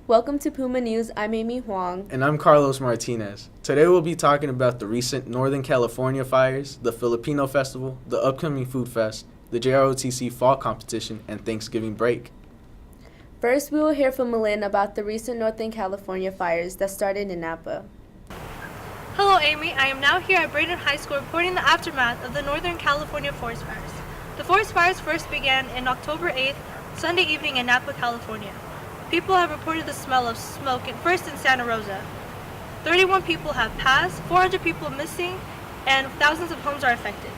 Welcome to Puma News. I'm Amy Huang. And I'm Carlos Martinez. Today we'll be talking about the recent Northern California fires, the Filipino Festival, the upcoming Food Fest, the JROTC Fall Competition, and Thanksgiving break. First, we will hear from Malin about the recent Northern California fires that started in Napa. Hello, Amy. I am now here at Braden High School reporting the aftermath of the Northern California Forest Fires. The forest fires first began on October 8th, Sunday evening in Napa, California. People have reported the smell of smoke first in Santa Rosa. 31 people have passed, 400 people missing, and thousands of homes are affected.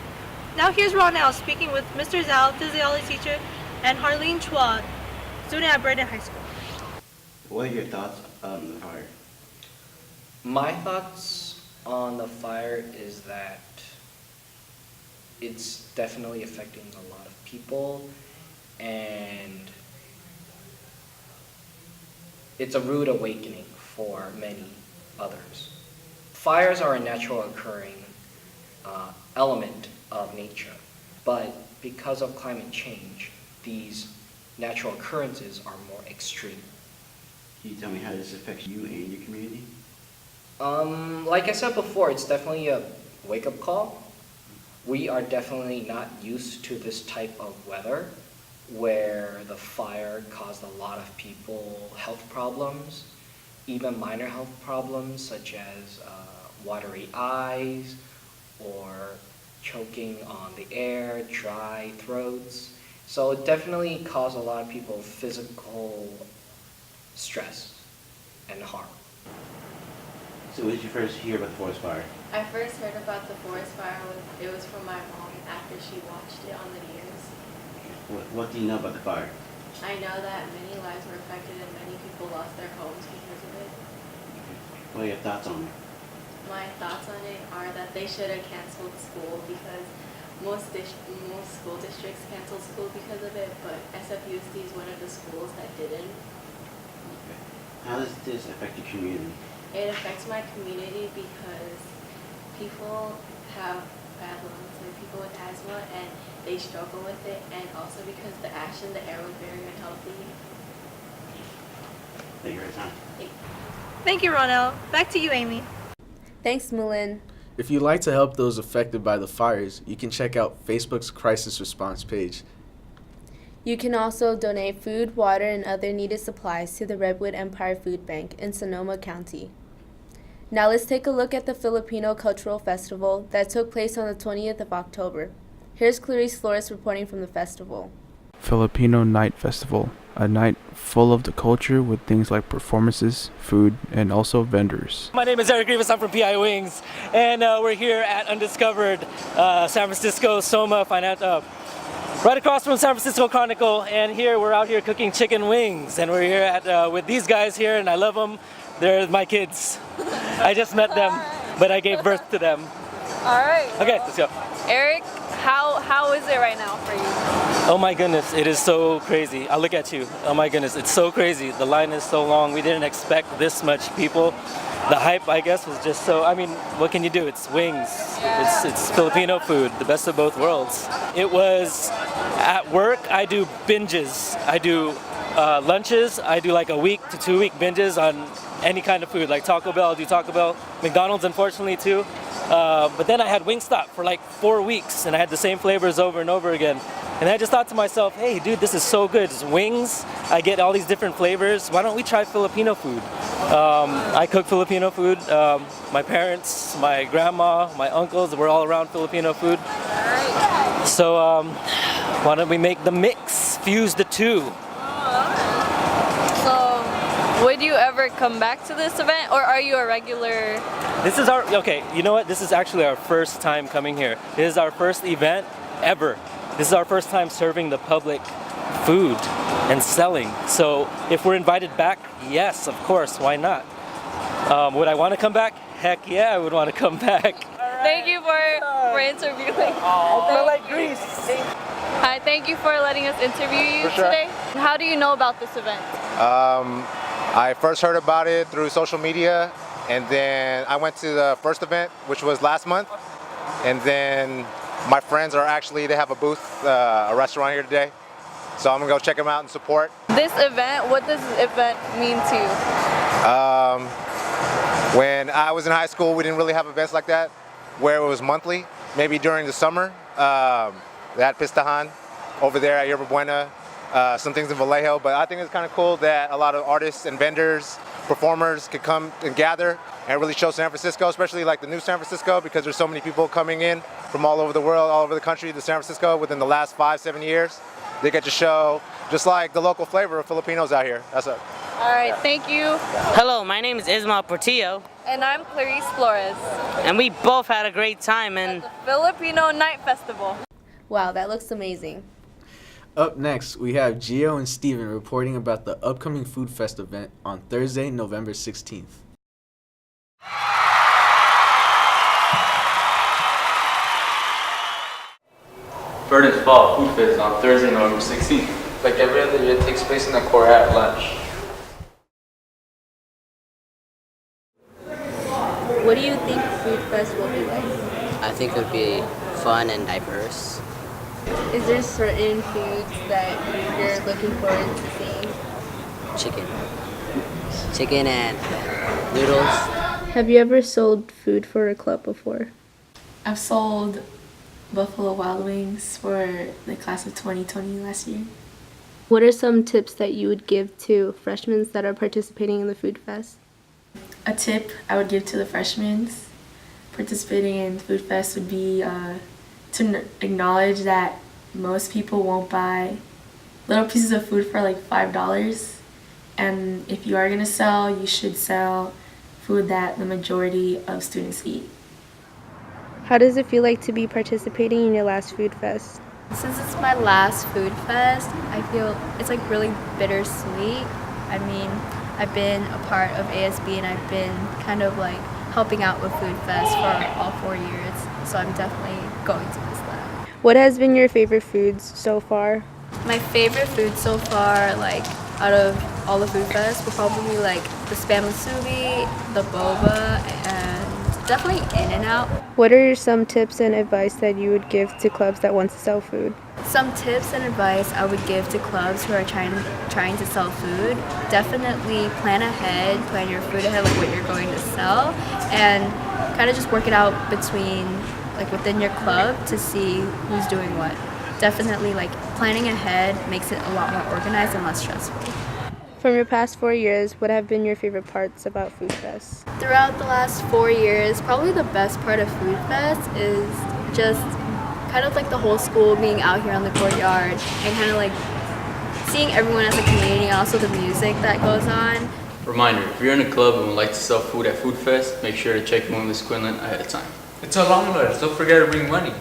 Now here's Ronell speaking with Mr. Zhao, physiology teacher, and Harleen Chua, student at Braden High School. What are your thoughts on the fire? My thoughts on the fire is that it's definitely affecting a lot of people, and it's a rude awakening for many others. Fires are a natural occurring element of nature, but because of climate change, these natural occurrences are more extreme. Can you tell me how this affects you and your community? Like I said before, it's definitely a wake-up call. We are definitely not used to this type of weather where the fire caused a lot of people health problems, even minor health problems such as watery eyes or choking on the air, dry throats. So it definitely caused a lot of people physical stress and harm. So when did you first hear about the forest fire? I first heard about the forest fire it was from my mom after she watched it on the news. What do you know about the fire? I know that many lives were affected and many people lost their homes because of it. What are your thoughts on it? My thoughts on it are that they should have canceled school because most school districts canceled school because of it, but SFUSD is one of the schools that didn't. Okay. How does this affect your community? It affects my community because people have bad lungs, like people with asthma, and they struggle with it, and also because the ash in the air was very unhealthy. Thank you for your time. Thank you, Ronell. Back to you, Amy. Thanks, Malin. If you'd like to help those affected by the fires, you can check out Facebook's crisis response page. You can also donate food, water, and other needed supplies to the Redwood Empire Food Bank in Sonoma County. Now let's take a look at the Filipino Cultural Festival that took place on the 20th of October. Here's Clarice Flores reporting from the festival. Filipino Night Festival, a night full of the culture with things like performances, food, and also vendors. My name is Eric Rivas, I'm from PI Wings, and we're here at Undiscovered San Francisco Soma right across from San Francisco Chronicle, and we're out here cooking chicken wings, and we're here with these guys here, and I love them. They're my kids. I just met them, but I gave birth to them. All right. Okay, let's go. Eric, how is it right now for you? Oh my goodness, it is so crazy. I'll look at you. Oh my goodness, it's so crazy. The line is so long. We didn't expect this much people. The hype, I guess, was just so, what can you do? It's wings. Yeah. It's Filipino food, the best of both worlds. It was, at work, I do binges. I do lunches. I do like a week to 2 week binges on any kind of food, like Taco Bell. I'll do Taco Bell. McDonald's, unfortunately, too. But then I had Wingstop for like 4 weeks, and I had the same flavors over and over again. And I just thought to myself, hey, dude, this is so good. It's wings. I get all these different flavors. Why don't we try Filipino food? I cook Filipino food. My parents, my grandma, my uncles, we're all around Filipino food. So why don't we make the mix, fuse the two? So, would you ever come back to this event, or are you a regular? This is okay, you know what? This is actually our first time coming here. This is our first event ever. This is our first time serving the public food and selling. So if we're invited back, yes, of course, why not? Would I want to come back? Heck yeah, I would want to come back. Thank you for interviewing. I feel like Greece. Hi, thank you for letting us interview you today. How do you know about this event? I first heard about it through social media, and then I went to the first event, which was last month, and then my friends they have a booth, a restaurant here today, so I'm gonna go check them out and support. This event, what does this event mean to you? When I was in high school, we didn't really have events like that, where it was monthly. Maybe during the summer, they had Pistahan over there at Yerba Buena, some things in Vallejo. But I think it's kind of cool that a lot of artists and vendors, performers could come and gather and really show San Francisco, especially like the new San Francisco, because there's so many people coming in from all over the world, all over the country to San Francisco within the last 5-7 years. They get to show just like the local flavor of Filipinos out here. That's it. All right, thank you. Hello, my name is Ismael Portillo, And I'm Clarice Flores and we both had a great time. And at the Filipino Night Festival. Wow, that looks amazing. Up next, we have Gio and Steven reporting about the upcoming Food Fest event on Thursday, November 16th. Verdant's Fall Food Fest on Thursday, November 16th. Like every other year, it takes place in the core at lunch. What do you think Food Fest will be like? I think it would be fun and diverse. Is there certain foods that you're looking forward to seeing? Chicken and noodles. Have you ever sold food for a club before? I've sold Buffalo Wild Wings for the class of 2020 last year. What are some tips that you would give to freshmen that are participating in the Food Fest? A tip I would give to the freshmen participating in Food Fest would be to acknowledge that most people won't buy little pieces of food for like $5. And if you are going to sell, you should sell food that the majority of students eat. How does it feel like to be participating in your last Food Fest? Since it's my last Food Fest, I feel it's like really bittersweet. I mean, I've been a part of ASB and I've been kind of like helping out with Food Fest for all 4 years, so I'm definitely going to miss that. What has been your favorite foods so far? My favorite food so far, like out of all the Food Fest, will probably be like the spam musubi, the boba, and definitely In-N-Out. What are some tips and advice that you would give to clubs that want to sell food? Some tips and advice I would give to clubs who are trying to sell food: definitely plan ahead, plan your food ahead, like what you're going to sell, and kind of just work it out within your club to see who's doing what. Definitely planning ahead makes it a lot more organized and less stressful. From your past 4 years, what have been your favorite parts about Food Fest? Throughout the last 4 years, probably the best part of Food Fest is just kind of like the whole school being out here on the courtyard and kind of like seeing everyone as a community and also the music that goes on. Reminder, if you're in a club and would like to sell food at Food Fest, make sure to check in with Ms. Quinlan ahead of time. It's a long lunch, don't forget to bring money.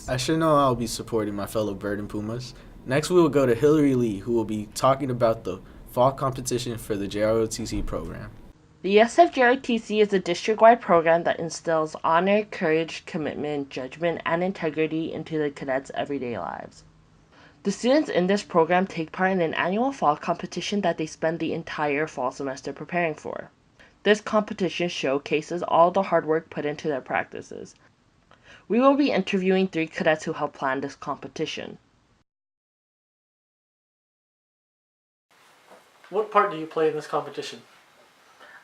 I should know I'll be supporting my fellow Bird and Pumas. Next, we will go to Hillary Lee, who will be talking about the fall competition for the JROTC program. The JROTC is a district-wide program that instills honor, courage, commitment, judgment, and integrity into the cadets' everyday lives. The students in this program take part in an annual fall competition that they spend the entire fall semester preparing for. This competition showcases all the hard work put into their practices. We will be interviewing 3 cadets who helped plan this competition. What part do you play in this competition?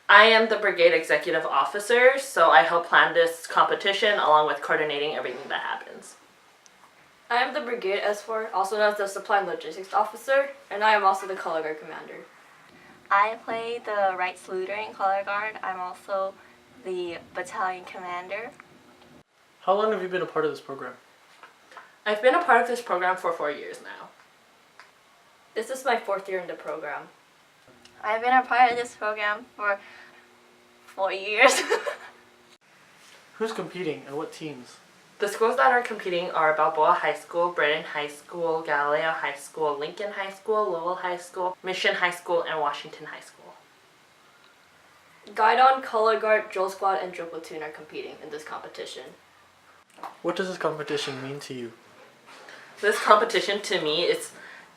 I am the brigade executive officer, so I help plan this competition along with coordinating everything that happens. I am the brigade S4, also known as the supply and logistics officer, and I am also the color guard commander. I play the right saluter in color guard. I'm also the battalion commander. How long have you been a part of this program? I've been a part of this program for 4 years now. This is my 4th year in the program. I've been a part of this program for 4 years. Who's competing and what teams? The schools that are competing are Balboa High School, Brighton High School, Galileo High School, Lincoln High School, Lowell High School, Mission High School, and Washington High School. Guidon, Color Guard, Drill Squad, and Drill Platoon are competing in this competition. What does this competition mean to you? This competition to me is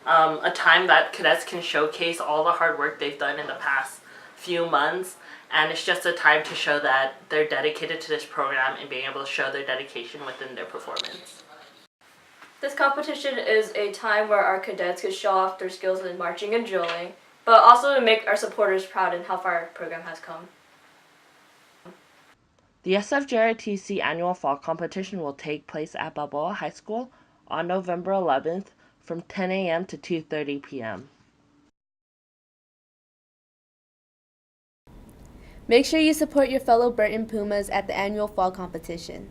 a time that cadets can showcase all the hard work they've done in the past few months, and it's just a time to show that they're dedicated to this program and being able to show their dedication within their performance. This competition is a time where our cadets could show off their skills in marching and drilling, but also to make our supporters proud in how far our program has come. The SFJROTC annual fall competition will take place at Balboa High School on November 11th from 10 a.m. to 2:30 p.m. Make sure you support your fellow Burton Pumas at the annual fall competition.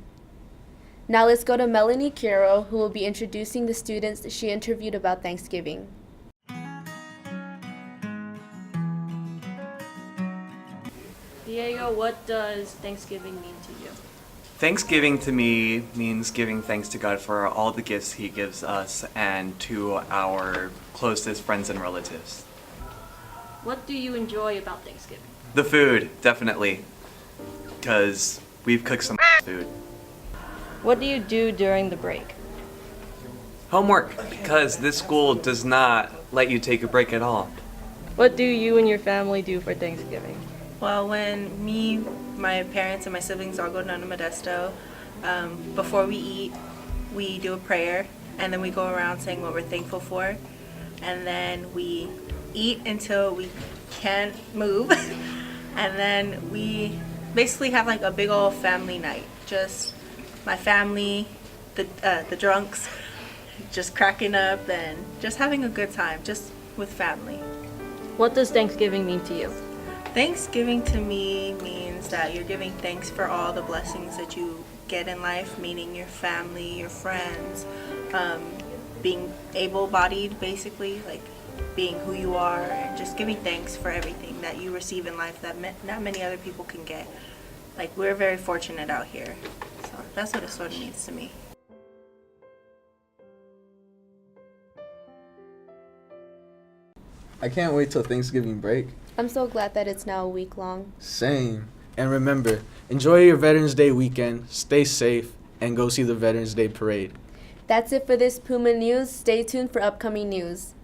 Now let's go to Melanie Quiro, who will be introducing the students she interviewed about Thanksgiving. Diego, what does Thanksgiving mean to you? Thanksgiving to me means giving thanks to God for all the gifts He gives us and to our closest friends and relatives. What do you enjoy about Thanksgiving? The food, definitely, because we've cooked some food. What do you do during the break? Homework, because this school does not let you take a break at all. What do you and your family do for Thanksgiving? Well, when me, my parents, and my siblings all go down to Modesto, before we eat, we do a prayer, and then we go around saying what we're thankful for, and then we eat until we can't move, and then we basically have like a big old family night. Just my family, the drunks, just cracking up and just having a good time, just with family. What does Thanksgiving mean to you? Thanksgiving to me means that you're giving thanks for all the blessings that you get in life, meaning your family, your friends, being able-bodied basically, like being who you are, and just giving thanks for everything that you receive in life that not many other people can get. Like, we're very fortunate out here. So that's what it sort of means to me. I can't wait till Thanksgiving break. I'm so glad that it's now a week long. Same. And remember, enjoy your Veterans Day weekend, stay safe, and go see the Veterans Day parade. That's it for this Puma News. Stay tuned for upcoming news.